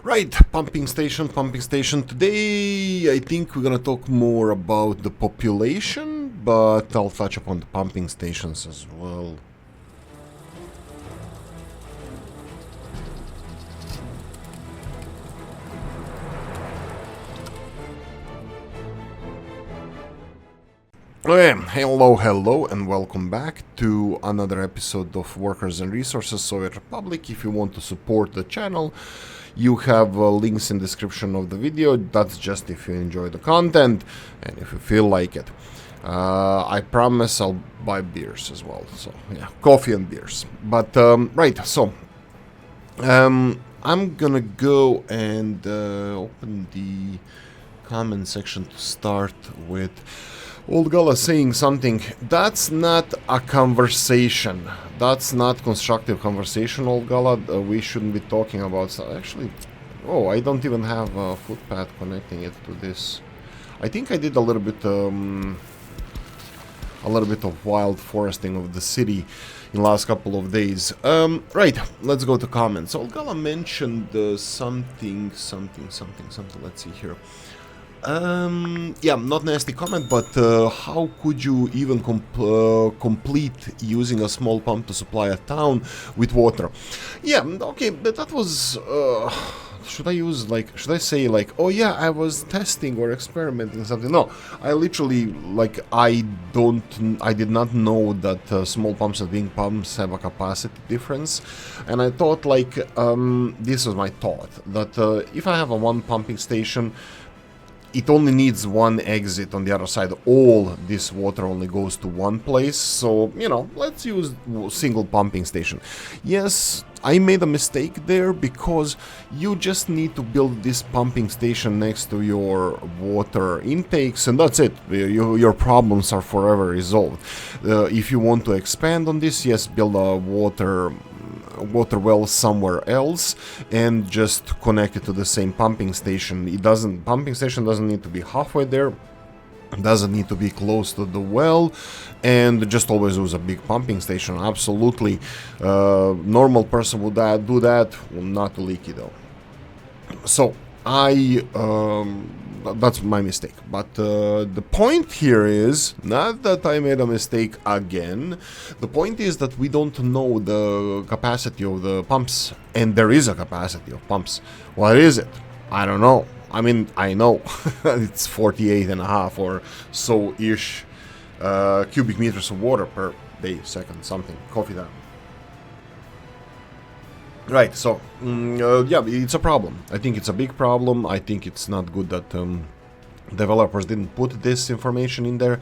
Right, pumping station. Today I think we're gonna talk more about the population, but I'll touch upon the pumping stations as well. Okay, hello, and welcome back to another episode of Workers and Resources Soviet Republic. If you want to support the channel, you have links in the description of the video. That's just if you enjoy the content and if you feel like it. I promise I'll buy beers as well. So yeah, coffee and beers. But right, so I'm gonna go and open the comment section to start with. Old Gala saying something. That's not a conversation. That's not constructive conversation, Old Gala. We shouldn't be talking about... Actually, oh, I don't even have a footpath connecting it to this. I think I did a little bit of wild foresting of the city in the last couple of days. Right, let's go to comments. Old Gala mentioned something. Let's see here. Yeah, not nasty comment, but how could you even complete using a small pump to supply a town with water? Yeah, okay, but that was... should I say oh yeah, I was testing or experimenting something? No, I literally, I did not know that small pumps and big pumps have a capacity difference. And I thought, this was my thought, that if I have a one pumping station, it only needs one exit on the other side. All this water only goes to one place. So, let's use single pumping station. Yes, I made a mistake there because you just need to build this pumping station next to your water intakes and that's it. Your problems are forever resolved. If you want to expand on this, yes, build a water well somewhere else and just connect it to the same pumping station. Pumping station doesn't need to be halfway there, doesn't need to be close to the well, and just always use a big pumping station. Absolutely, normal person would do that, not Oolykee though. So that's my mistake. But the point here is not that I made a mistake again. The point is that we don't know the capacity of the pumps, and there is a capacity of pumps. What is it? I don't know. I mean, I know it's 48.5 or so ish cubic meters of water per day, second, something. Coffee time. Right, so, yeah, it's a problem. I think it's a big problem. I think it's not good that developers didn't put this information in there.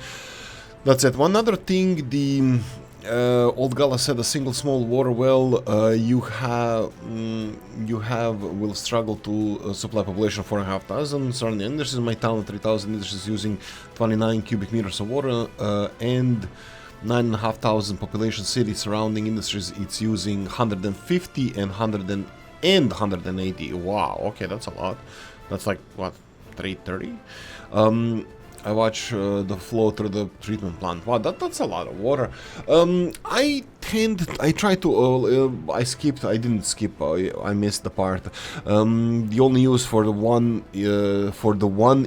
That's it. One other thing, the Old Gala said a single small water well will struggle to supply population 4,500. Surrounding industries, my town 3,000 industries using 29 cubic meters of water and 9,500 population city surrounding industries, it's using 150 and 180. Wow, okay, that's a lot. That's like what, 330? I watch the flow through the treatment plant. Wow, that's a lot of water. I didn't skip. I missed the part. The only use for the one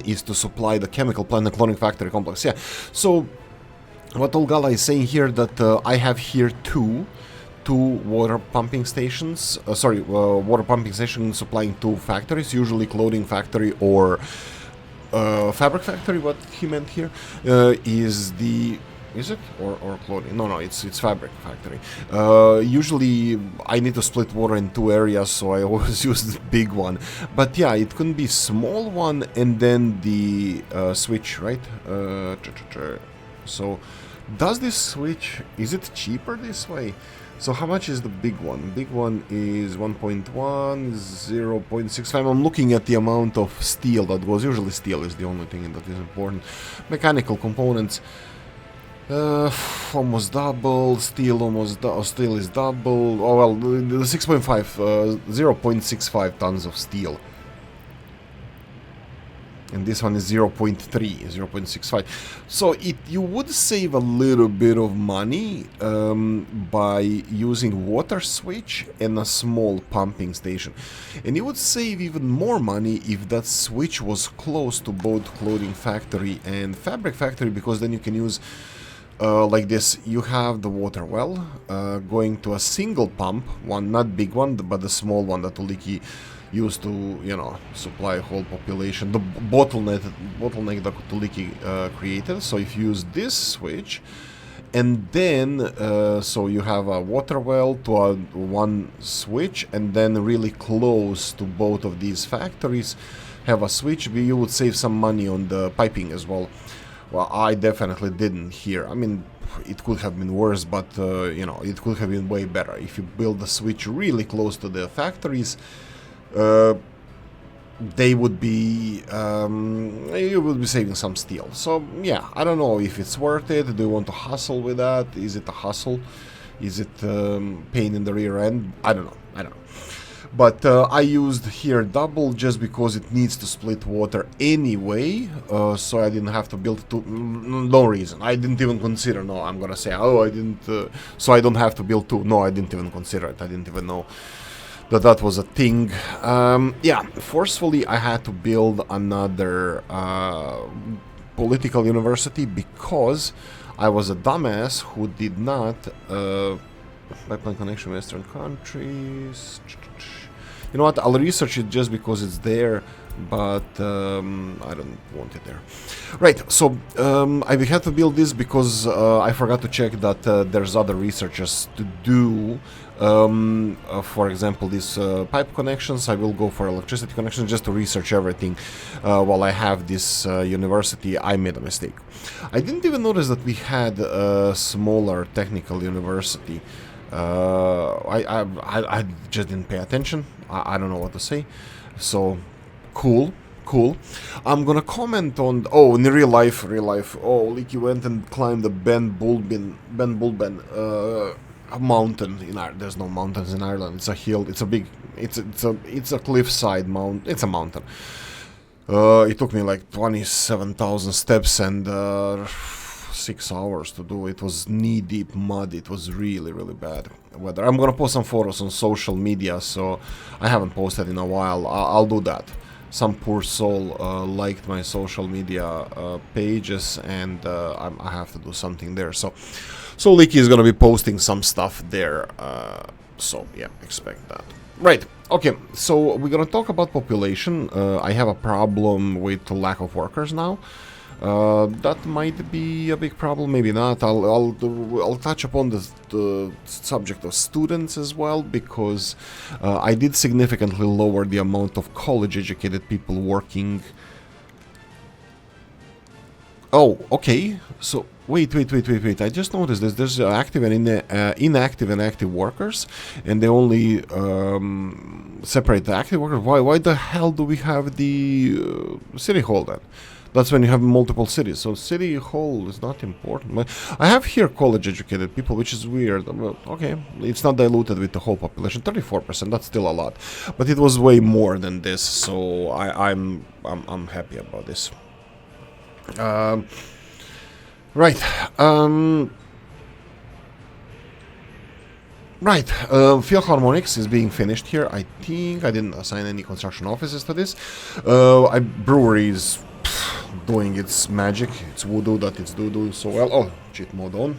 is to supply the chemical plant and cloning factory complex. Yeah. So what Old Gala is saying here that I have here two water pumping stations. Water pumping stations supplying two factories, usually clothing factory or fabric factory. What he meant here is it or clothing? No, it's fabric factory. Usually I need to split water in two areas, so I always use the big one. But yeah, it can be small one and then the switch, right? So does this switch, is it cheaper this way? So how much is the big one? Big one is 1.1, 0.65. I'm looking at the amount of steel that goes. Usually steel is the only thing that is important. Mechanical components, almost double. Steel steel is double. Oh well, the 0.65 tons of steel. and this one is 0.3, 0.65. So you would save a little bit of money by using water switch and a small pumping station. And you would save even more money if that switch was close to both clothing factory and fabric factory, because then you can use like this. You have the water well going to a single pump, one, not big one, but the small one that Oolykee used to, you know, supply a whole population, the bottleneck that Oolykee created. So if you use this switch, and then so you have a water well to a one switch, and then really close to both of these factories have a switch, you would save some money on the piping as well. Well, I definitely didn't here. I mean, it could have been worse, but you know, it could have been way better if you build the switch really close to the factories. They would be you would be saving some steel. So yeah, I don't know if it's worth it. Do you want to hustle with that? Is it a hustle? Is it pain in the rear end? I don't know. But I used here double just because it needs to split water anyway, so I didn't have to build two. No reason. I didn't even consider. No, I'm gonna say, oh, I didn't. So I don't have to build two. No, I didn't even consider it. I didn't even know that was a thing. Yeah, forcefully I had to build another political university because I was a dumbass who did not pipeline connection Western countries. You know what, I'll research it just because it's there, but I don't want it there. Right, so I had to build this because I forgot to check that there's other researchers to do. For example, these pipe connections. I will go for electricity connections just to research everything. While I have this university, I made a mistake. I didn't even notice that we had a smaller technical university. I just didn't pay attention. I don't know what to say. So, cool. I'm gonna comment on. Oh, in real life. Oh, Oolykee went and climbed the Ben Bulben mountain in Ireland. There's no mountains in Ireland. It's a hill. It's a big. It's a cliffside mountain. It's a mountain. It took me like 27,000 steps and 6 hours to do. It was knee-deep mud. It was really bad weather. I'm gonna post some photos on social media, so I haven't posted in a while. I'll do that. Some poor soul liked my social media pages, and I have to do something there. So Oolykee is gonna be posting some stuff there. So yeah, expect that. Right. Okay. So we're gonna talk about population. I have a problem with the lack of workers now. That might be a big problem, maybe not. I'll touch upon the subject of students as well, because I did significantly lower the amount of college-educated people working. Oh, okay. So wait. I just noticed this. There's active and inactive and active workers, and they only separate the active workers. Why the hell do we have the city hall then? That's when you have multiple cities. So city hall is not important. I have here college-educated people, which is weird. Okay, it's not diluted with the whole population. 34%. That's still a lot, but it was way more than this. So I'm happy about this. Right. Right, Philharmonics is being finished here. I think I didn't assign any construction offices to this. Brewery is doing its magic. It's voodoo that it's doing so well. Oh, cheat mode on.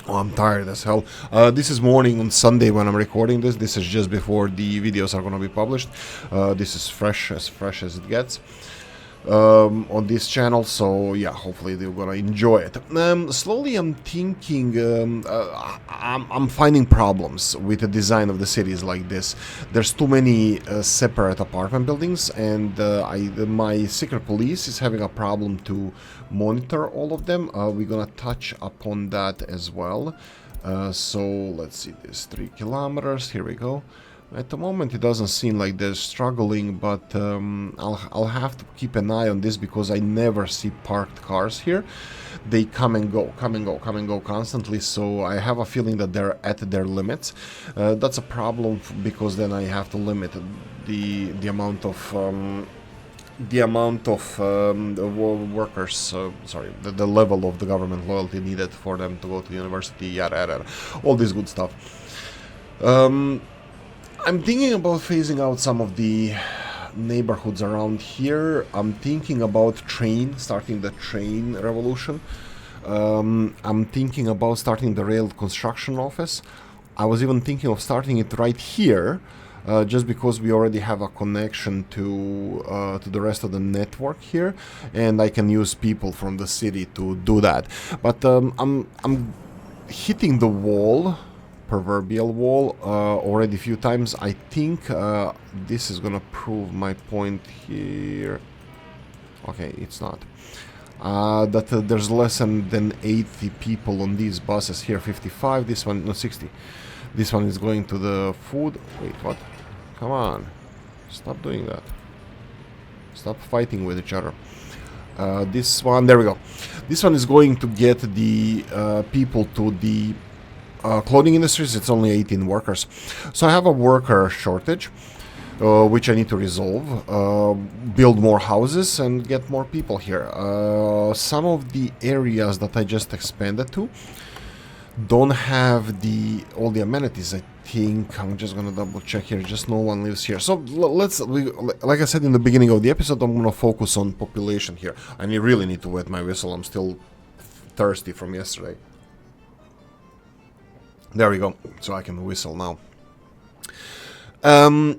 Oh, I'm tired as hell. This is morning on Sunday when I'm recording this. This is just before the videos are gonna be published. This is fresh as it gets. On this channel, so yeah, hopefully they're gonna enjoy it. Slowly I'm thinking, I'm finding problems with the design of the cities like this. There's too many separate apartment buildings, and my secret police is having a problem to monitor all of them. We're gonna touch upon that as well. So let's see, this 3 kilometers, here we go. At the moment it doesn't seem like they're struggling, but I'll have to keep an eye on this because I never see parked cars here. They come and go constantly, so I have a feeling that they're at their limits. That's a problem because then I have to limit the amount of the amount of workers, sorry, the level of the government loyalty needed for them to go to university, yada yada, all this good stuff. I'm thinking about phasing out some of the neighborhoods around here. I'm thinking about starting the train revolution. I'm thinking about starting the rail construction office. I was even thinking of starting it right here, just because we already have a connection to the rest of the network here, and I can use people from the city to do that. But I'm hitting the wall, proverbial wall, already a few times. I think this is gonna prove my point here. Okay, it's not. That there's less than 80 people on these buses here. 55. This one, no, 60. This one is going to the food. Wait, what? Come on. Stop doing that. Stop fighting with each other. This one, there we go. This one is going to get the people to the clothing industries. It's only 18 workers. So I have a worker shortage, which I need to resolve, build more houses and get more people here. Some of the areas that I just expanded to don't have all the amenities. I think I'm just gonna double check here. Just no one lives here. So like I said in the beginning of the episode, I'm gonna focus on population here. I really need to wet my whistle. I'm still thirsty from yesterday. There we go. So I can whistle now.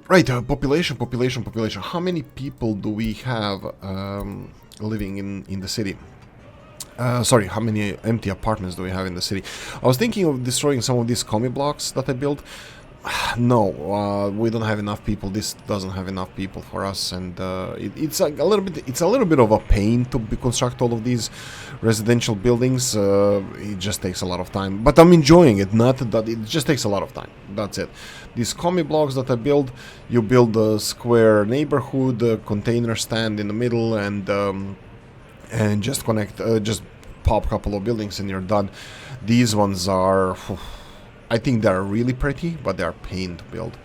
Right, population. How many people do we have living in the city? Sorry, how many empty apartments do we have in the city? I was thinking of destroying some of these commie blocks that I built. No, we don't have enough people. This doesn't have enough people for us, and it's a little bit of a pain to construct all of these residential buildings. It just takes a lot of time, but I'm enjoying it. Not that it just takes a lot of time. That's it. These commie blocks that I build, you build a square neighborhood, a container stand in the middle, and just connect, just pop a couple of buildings and you're done. These ones are, I think they're really pretty, but they're a pain to build.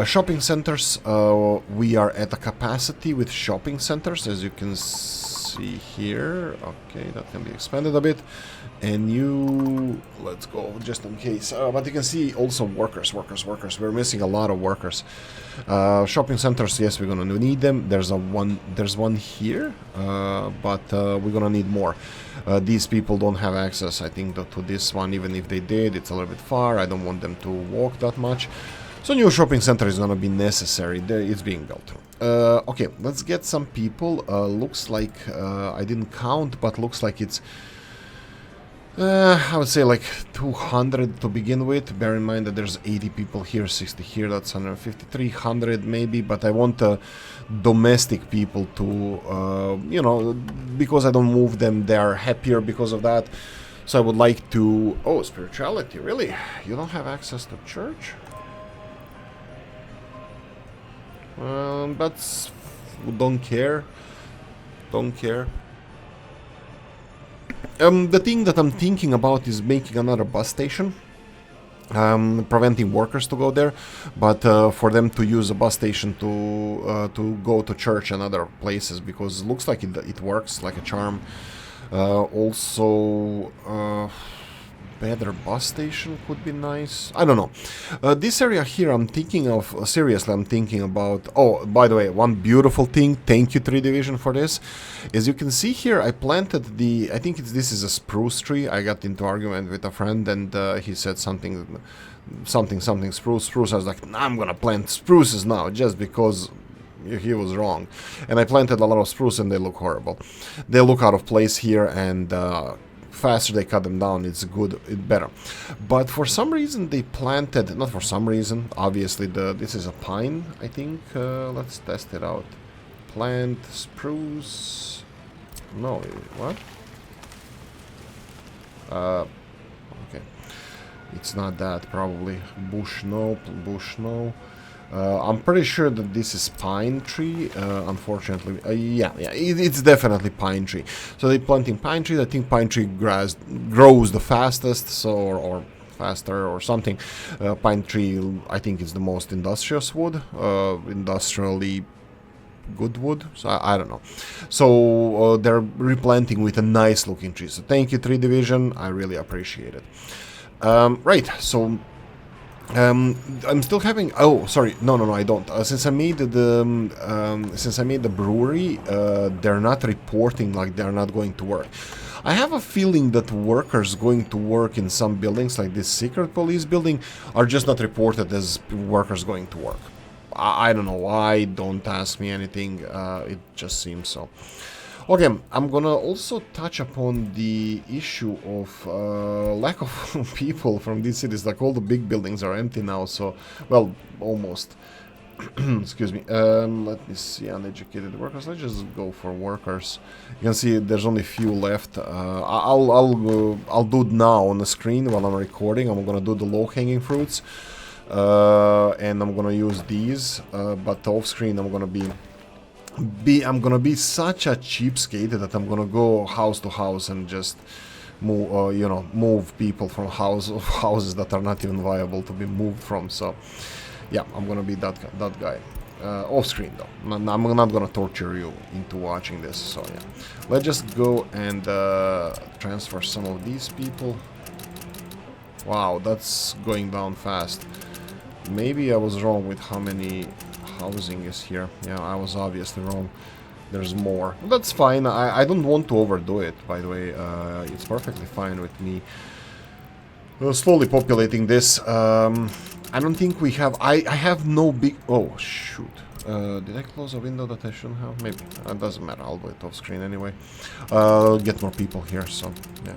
Shopping centers, we are at a capacity with shopping centers, as you can see here. Okay, that can be expanded a bit. And let's go just in case. But you can see also workers. We're missing a lot of workers. Shopping centers, yes, we're gonna need them. There's one here, but we're gonna need more. These people don't have access, I think, to this one. Even if they did, it's a little bit far. I don't want them to walk that much. So new shopping center is gonna be necessary. It's being built. Okay, let's get some people. Looks like I didn't count, but looks like it's I would say like 200 to begin with. Bear in mind that there's 80 people here, 60 here, that's 150, 300 maybe, but I want domestic people to, you know, because I don't move them, they are happier because of that. So I would like to... Oh, spirituality, really? You don't have access to church? That's... Don't care. The thing that I'm thinking about is making another bus station, preventing workers to go there, but for them to use a bus station to go to church and other places, because it looks like it works like a charm. Also, better bus station could be nice. I don't know. This area here, I'm thinking of, seriously, I'm thinking about... Oh, by the way, one beautiful thing, thank you 3 Division for this. As you can see here, I planted I think this is a spruce tree. I got into argument with a friend and he said something spruce. I was like, nah, I'm gonna plant spruces now, just because he was wrong. And I planted a lot of spruce and they look horrible. They look out of place here, and faster they cut them down, it's better. But for some reason they planted, not for some reason, obviously this is a pine, I think. Let's test it out. Plant spruce. No, what? Okay, it's not that, probably. Bush no. I'm pretty sure that this is pine tree, unfortunately. Yeah, it's definitely pine tree. So they're planting pine tree. I think pine tree grows the fastest, so or faster or something. Pine tree, I think, is the most industrious wood, industrially good wood, so I don't know. So they're replanting with a nice looking tree. So thank you, Tree Division. I really appreciate it. Right, so I'm still having. Oh, sorry. No, I don't. Since I made the brewery, they're not reporting like they're not going to work. I have a feeling that workers going to work in some buildings, like this secret police building, are just not reported as workers going to work. I don't know why. Don't ask me anything. It just seems so. Okay, I'm gonna also touch upon the issue of lack of people from these cities. Like, all the big buildings are empty now, so, well, almost. Excuse me. Let me see, uneducated workers. Let's just go for workers. You can see there's only few left. I'll do it now on the screen while I'm recording. I'm gonna do the low-hanging fruits, and I'm gonna use these. But off screen, I'm gonna be such a cheapskate that I'm gonna go house to house and just move, move people from houses that are not even viable to be moved from. So, yeah, I'm gonna be that guy. Off screen though. I'm not gonna torture you into watching this. So yeah, let's just go and transfer some of these people. Wow, that's going down fast. Maybe I was wrong with how many housing is here. Yeah, I was obviously wrong. There's more. That's fine. I don't want to overdo it, by the way. It's perfectly fine with me. Slowly populating this. I don't think we have... I have no big... Oh, shoot. Did I close a window that I shouldn't have? Maybe. It doesn't matter. I'll do it off screen anyway. Get more people here, so... yeah.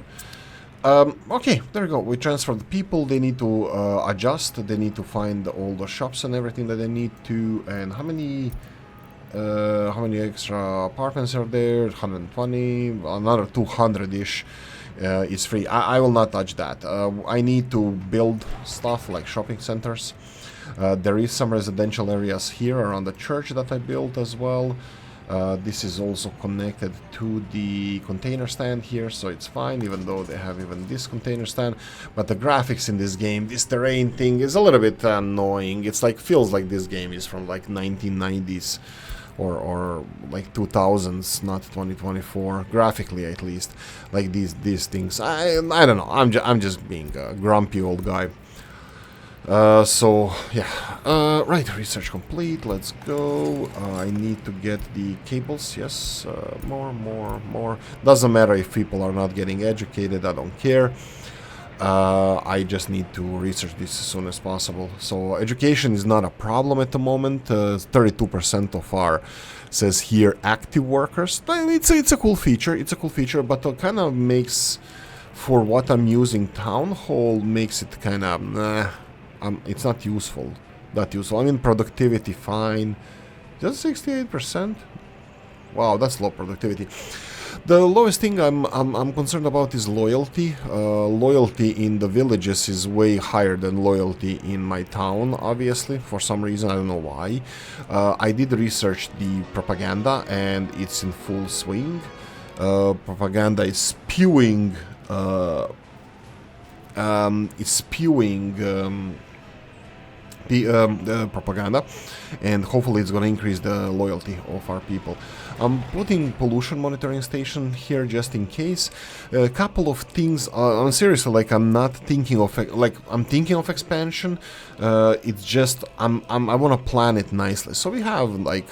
Okay, there we go. We transfer the people. They need to adjust. They need to find all the shops and everything that they need to. And how many extra apartments are there? 120. Another 200-ish is free. I will not touch that. I need to build stuff like shopping centers. There is some residential areas here around the church that I built as well. This is also connected to the container stand here, so it's fine, even though they have even this container stand. But the graphics in this game, this terrain thing, is a little bit annoying. It's like, feels like this game is from like 1990s or like 2000s, not 2024, graphically at least. Like these things. I don't know. I'm just being a grumpy old guy. So yeah, right, research complete, let's go. I need to get the cables, yes, more. Doesn't matter if people are not getting educated, I don't care. I just need to research this as soon as possible. So education is not a problem at the moment. 32% of our, says here, active workers. It's a cool feature, but it kind of makes, for what I'm using, Town Hall makes it kind of, it's not useful, that useful. I mean, productivity, fine. Just 68%. Wow, that's low productivity. The lowest thing I'm concerned about is loyalty. Loyalty in the villages is way higher than loyalty in my town, obviously, for some reason, I don't know why. I did research the propaganda, and it's in full swing. Propaganda is spewing... the propaganda, and hopefully it's going to increase the loyalty of our people. I'm putting pollution monitoring station here just in case. A couple of things. I'm seriously, like, I'm not thinking of, like, I'm thinking of expansion. It's just I want to plan it nicely. So we have like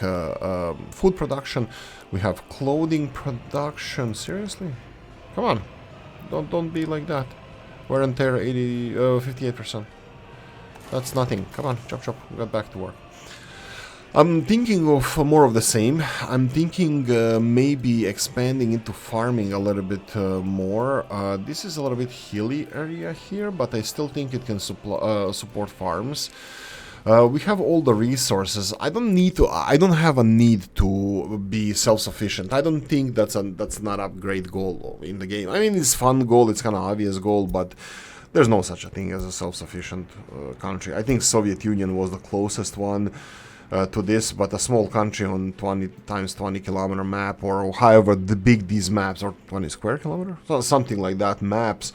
food production, we have clothing production. Seriously, come on, don't be like that. Wear and tear 58%. That's nothing. Come on, chop, get back to work. I'm thinking of more of the same. I'm thinking maybe expanding into farming a little bit more. This is a little bit hilly area here, but I still think it can support farms. We have all the resources. I don't have a need to be self-sufficient. I don't think that's not a great goal in the game. I mean, it's a fun goal, it's kind of obvious goal, but there's no such a thing as a self-sufficient country. I think Soviet Union was the closest one to this, but a small country on 20 times 20 kilometer map, or however big these maps, or 20 square kilometer, so something like that, maps,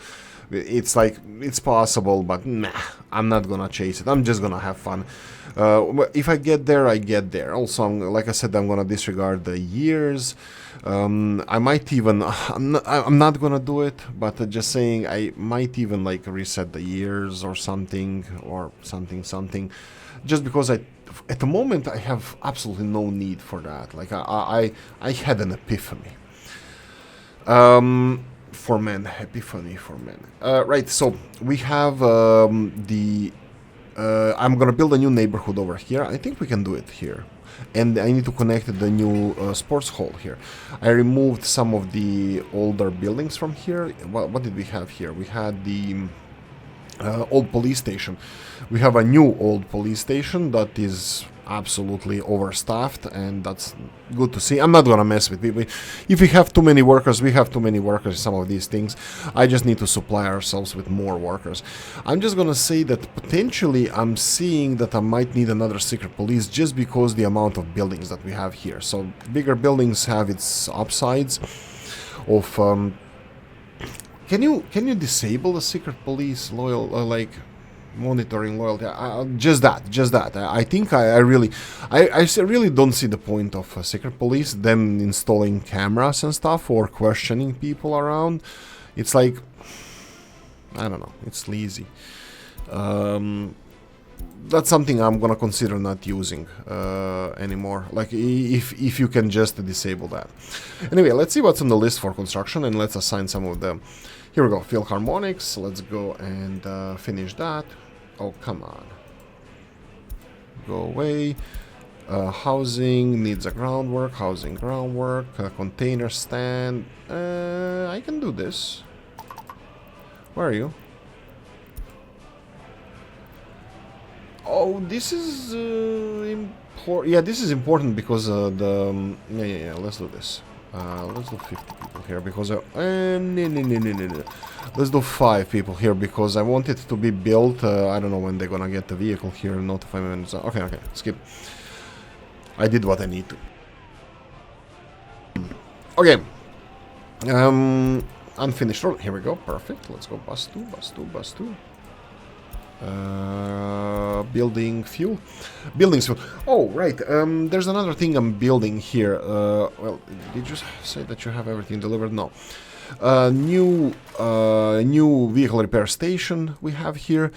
It's like, it's possible, but nah, I'm not gonna chase it. I'm just gonna have fun. If I get there, I get there. Also, like I said, I'm gonna disregard the years. I might even, I'm not gonna do it, but just saying, I might even like reset the years or something, just because at the moment I have absolutely no need for that. Like I had an epiphany. For men, epiphany for men. Right, so we have I'm gonna build a new neighborhood over here. I think we can do it here. And I need to connect the new sports hall here. I removed some of the older buildings from here. What did we have here? We had the old police station. We have a new old police station that is absolutely overstaffed, and that's good to see. I'm not gonna mess with people. If we have too many workers, we have too many workers. Some of these things, I just need to supply ourselves with more workers. I'm just gonna say that potentially I'm seeing that I might need another secret police, just because the amount of buildings that we have here. So bigger buildings have its upsides of can you disable the secret police loyal like monitoring loyalty? Just that. I think I really don't see the point of secret police, them installing cameras and stuff or questioning people around. It's like, I don't know, it's sleazy. That's something I'm gonna consider not using anymore. Like, if you can just disable that. Anyway, let's see what's on the list for construction, and let's assign some of them. Here we go, Philharmonics. Let's go and finish that. Oh, come on. Go away. Housing needs a groundwork. Housing groundwork. Container stand. I can do this. Where are you? Oh, this is important. Yeah, this is important because yeah. Let's do this. Let's do 50 people here because no. Let's do 5 people here because I want it to be built. I don't know when they're gonna get the vehicle here. Notify me when it's okay. Skip. I did what I need to. Okay. Unfinished road. Here we go. Perfect. Let's go. Bus 2. Building fuel. Buildings fuel. Oh, right. There's another thing I'm building here. Well, did you say that you have everything delivered? No. New vehicle repair station we have here.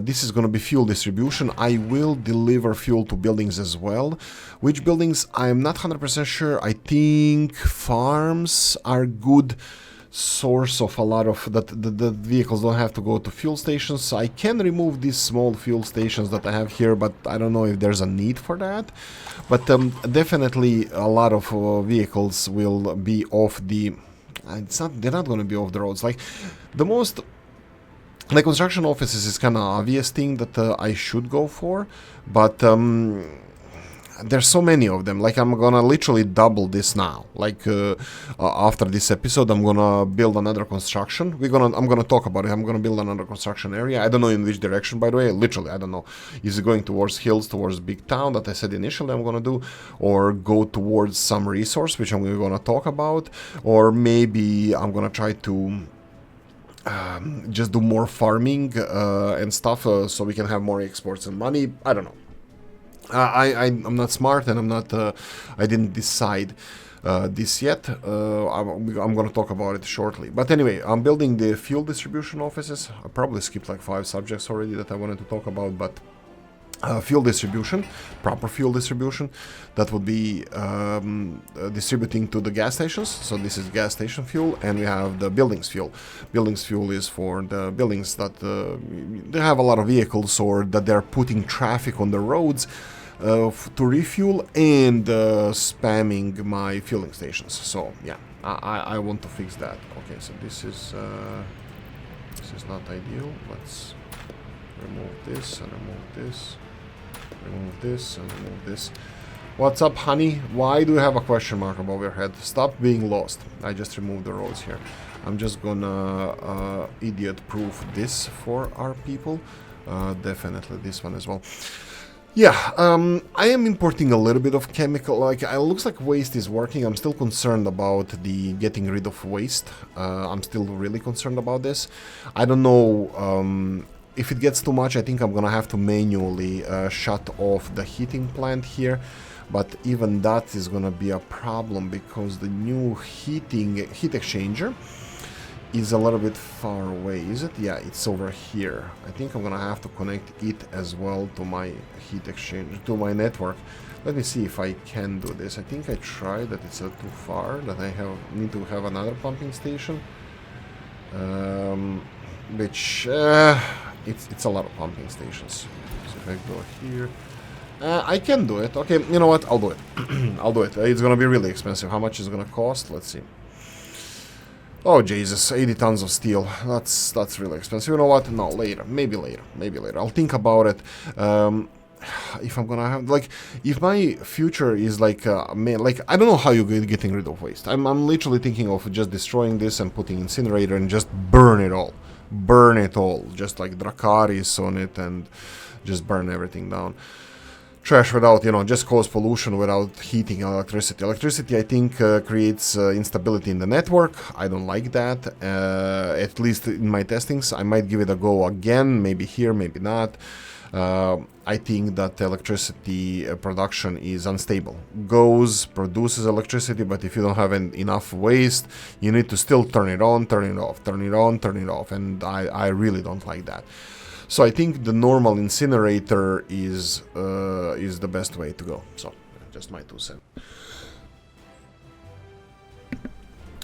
This is going to be fuel distribution. I will deliver fuel to buildings as well. Which buildings? I'm not 100% sure. I think farms are good source of a lot of that. The vehicles don't have to go to fuel stations. I can remove these small fuel stations that I have here, but I don't know if there's a need for that. But definitely a lot of vehicles will be off the they're not going to be off the roads. Like the construction offices is kind of obvious thing that I should go for, but there's so many of them. Like, I'm gonna literally double this now. Like, after this episode, I'm gonna build another construction. I'm gonna talk about it. I'm gonna build another construction area. I don't know in which direction, by the way. Literally, I don't know. Is it going towards hills, towards big town that I said initially I'm gonna do, or go towards some resource, which I'm gonna talk about, or maybe I'm gonna try to just do more farming and stuff, so we can have more exports and money. I don't know. I'm not smart, and I'm not. I didn't decide this yet. I'm going to talk about it shortly. But anyway, I'm building the fuel distribution offices. I probably skipped like 5 subjects already that I wanted to talk about, but fuel distribution, proper fuel distribution, that would be distributing to the gas stations. So this is gas station fuel, and we have the buildings fuel. Buildings fuel is for the buildings that they have a lot of vehicles, or that they're putting traffic on the roads to refuel, and spamming my fueling stations. So yeah, I want to fix that. Okay, so this is not ideal. Let's remove this and remove this. Remove this and remove this. What's up, honey? Why do you have a question mark above your head? Stop being lost. I just removed the roads here. I'm just gonna idiot-proof this for our people. Definitely this one as well. Yeah, I am importing a little bit of chemical. Like, it looks like waste is working. I'm still concerned about the getting rid of waste. I'm still really concerned about this. I don't know. If it gets too much, I think I'm gonna have to manually shut off the heating plant here. But even that is gonna be a problem because the new heat exchanger is a little bit far away, is it? Yeah, it's over here. I think I'm gonna have to connect it as well to my heat exchange, to my network. Let me see if I can do this. I think I tried that. It's too far, that I need to have another pumping station, which it's a lot of pumping stations. So if I go here, I can do it. Okay, you know what? I'll do it. I'll do it. It's gonna be really expensive. How much is it gonna cost? Let's see. Oh Jesus, 80 tons of steel. That's really expensive. You know what? No, later. Maybe later. Maybe later. I'll think about it. If I'm gonna have, like, if my future is like, man, like, I don't know how you're getting rid of waste. I'm literally thinking of just destroying this and putting incinerator and just burn it all. Burn it all. Just like Dracarys on it and just burn everything down. Trash without, just cause pollution without heating electricity. Electricity, I think, creates instability in the network. I don't like that, at least in my testings. I might give it a go again, maybe here, maybe not. I think that electricity production is unstable. Produces electricity, but if you don't have enough waste, you need to still turn it on, turn it off, turn it on, turn it off, and I really don't like that. So I think the normal incinerator is the best way to go. So just my 2 cents.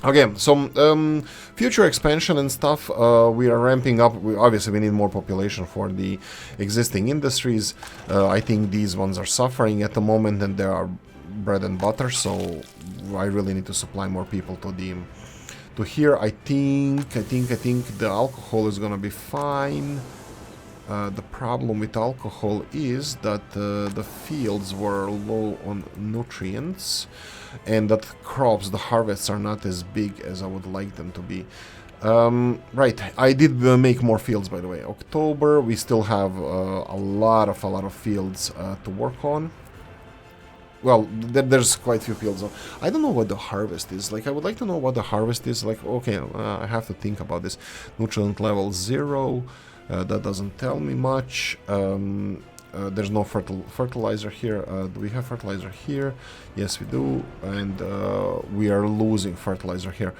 Okay, so future expansion and stuff, we are ramping up. Obviously, we need more population for the existing industries. I think these ones are suffering at the moment, and they are bread and butter. So I really need to supply more people to here. I think the alcohol is gonna be fine. The problem with alcohol is that the fields were low on nutrients, and that crops, the harvests, are not as big as I would like them to be. Right, I did make more fields, by the way. October, we still have a lot of fields to work on. Well, there's quite a few fields. I don't know what the harvest is. Like, I would like to know what the harvest is. Like, okay, I have to think about this. Nutrient level 0. That doesn't tell me much. There's no fertilizer here. Do we have fertilizer here? Yes, we do. And we are losing fertilizer here.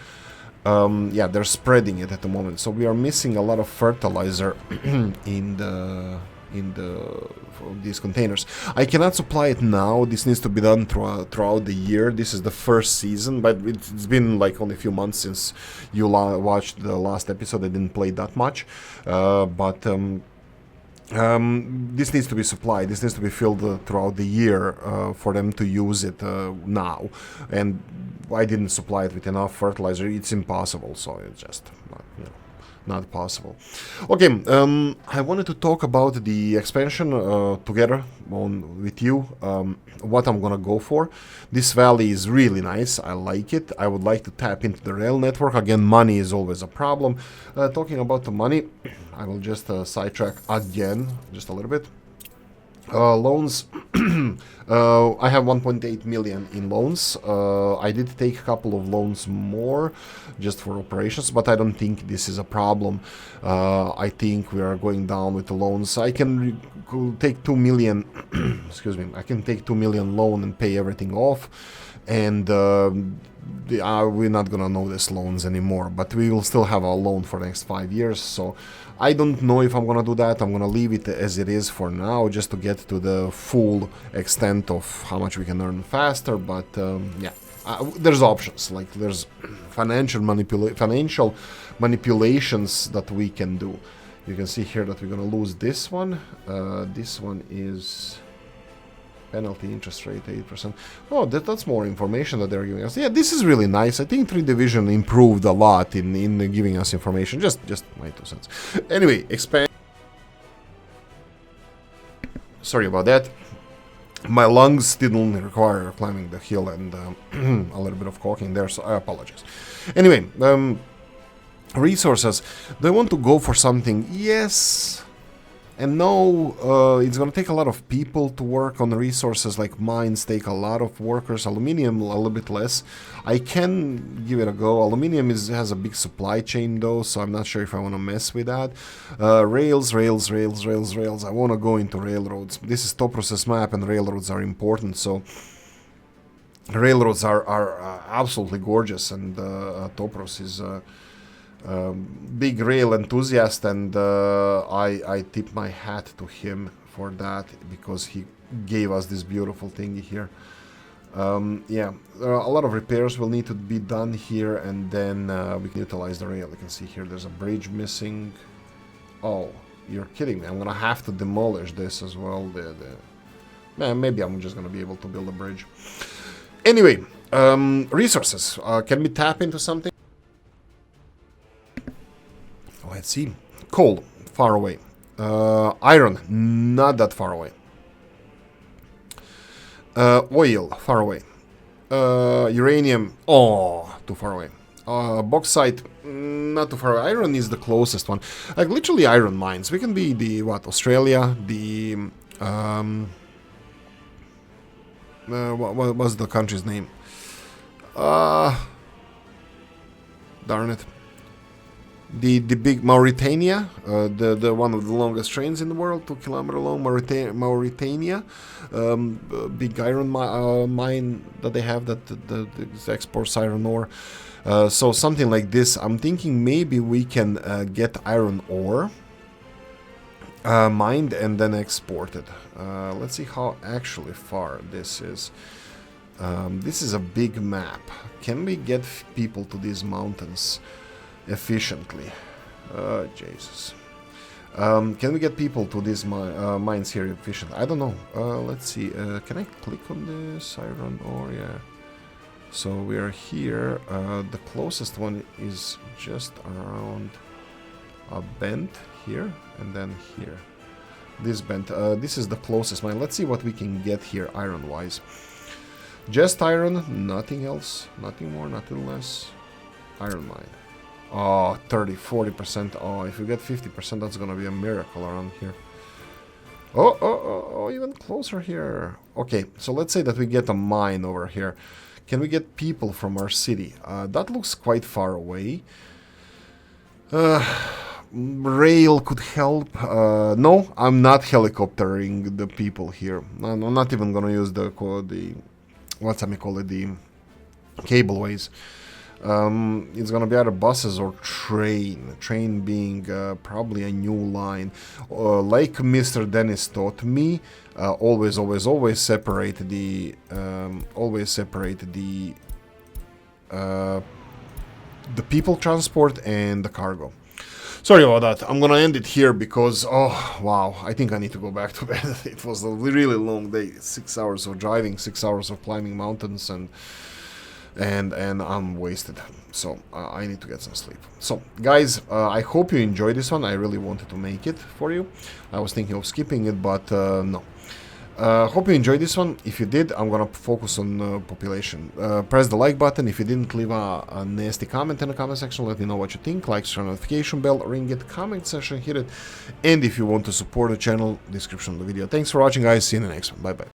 Yeah, they're spreading it at the moment. So we are missing a lot of fertilizer in these containers. I cannot supply it now. This needs to be done throughout the year. This is the first season, but it's been like only a few months since you watched the last episode. I didn't play that much, but this needs to be supplied. This needs to be filled throughout the year for them to use it now. And I didn't supply it with enough fertilizer. It's impossible. So it's just not possible. Okay, I wanted to talk about the expansion together with you, what I'm gonna go for. This valley is really nice. I like it. I would like to tap into the rail network. Again, money is always a problem. Talking about the money, I will just sidetrack again just a little bit. Loans. I have 1.8 million in loans. I did take a couple of loans more just for operations, but I don't think this is a problem. I think we are going down with the loans. I can take 2 million excuse me, I can take 2 million loan and pay everything off, and we're not gonna notice loans anymore, but we will still have a loan for the next 5 years. So I don't know if I'm gonna do that. I'm gonna leave it as it is for now, just to get to the full extent of how much we can earn faster. But yeah, there's options. Like, there's financial manipulations that we can do. You can see here that we're gonna lose this one. This one is penalty interest rate 8%. Oh, that's more information that they're giving us. Yeah, this is really nice. I think 3 Division improved a lot in giving us information. Just my 2 cents. Anyway, expand. Sorry about that. My lungs didn't require climbing the hill and a little bit of caulking there, so I apologize. Anyway, resources. Do I want to go for something? Yes. And no, it's gonna take a lot of people to work on resources like mines, take a lot of workers. Aluminium, a little bit less. I can give it a go. Aluminium has a big supply chain though, so I'm not sure if I want to mess with that. Rails. I want to go into railroads. This is top process map, and railroads are important, so railroads are absolutely gorgeous, and Topros is big rail enthusiast, and I tip my hat to him for that, because he gave us this beautiful thingy here. Yeah, a lot of repairs will need to be done here, and then we can utilize the rail. You can see here there's a bridge missing. Oh, you're kidding me. I'm gonna have to demolish this as well. Man, maybe I'm just gonna be able to build a bridge. Anyway, resources. Can we tap into something? Let's see. Coal, far away. Iron, not that far away. Oil, far away. Uranium, oh, too far away. Bauxite, not too far away. Iron is the closest one. Like, literally iron mines. We can be the, what, Australia, the, what was the country's name? Darn it. The big Mauritania, the one of the longest trains in the world, 2 kilometer long, Mauritania, big iron mine that they have that exports iron ore. So something like this. I'm thinking maybe we can get iron ore mined and then exported. Let's see how actually far this is. This is a big map. Can we get people to these mountains efficiently? Jesus. Can we get people to these mines here efficiently? I don't know. Let's see. Can I click on this iron ore? Yeah. So we are here. The closest one is just around a bend here, and then here. This bend. This is the closest mine. Let's see what we can get here iron-wise. Just iron, nothing else, nothing more, nothing less. Iron mine. Oh, 30-40%. Oh, if we get 50%, that's gonna be a miracle around here. Oh, even closer here. Okay, so let's say that we get a mine over here. Can we get people from our city? That looks quite far away. Rail could help. No, I'm not helicoptering the people here. I'm not even gonna use the what's I call it, the cableways. It's gonna be either buses or train being probably a new line. Like Mr. Dennis taught me, always separate the people transport and the cargo. Sorry about that. I'm gonna end it here because, oh wow, I think I need to go back to bed. It was a really long day. 6 hours of driving, 6 hours of climbing mountains, and I'm wasted. So I need to get some sleep. So guys, I hope you enjoyed this one. I really wanted to make it for you. I was thinking of skipping it, but no. Hope you enjoyed this one. If you did, I'm gonna focus on population. Press the like button. If you didn't, leave a nasty comment in the comment section. Let me know what you think. Like, share, notification bell, ring it, comment section, hit it. And if you want to support the channel, description of the video. Thanks for watching, guys. See you in the next one. Bye bye.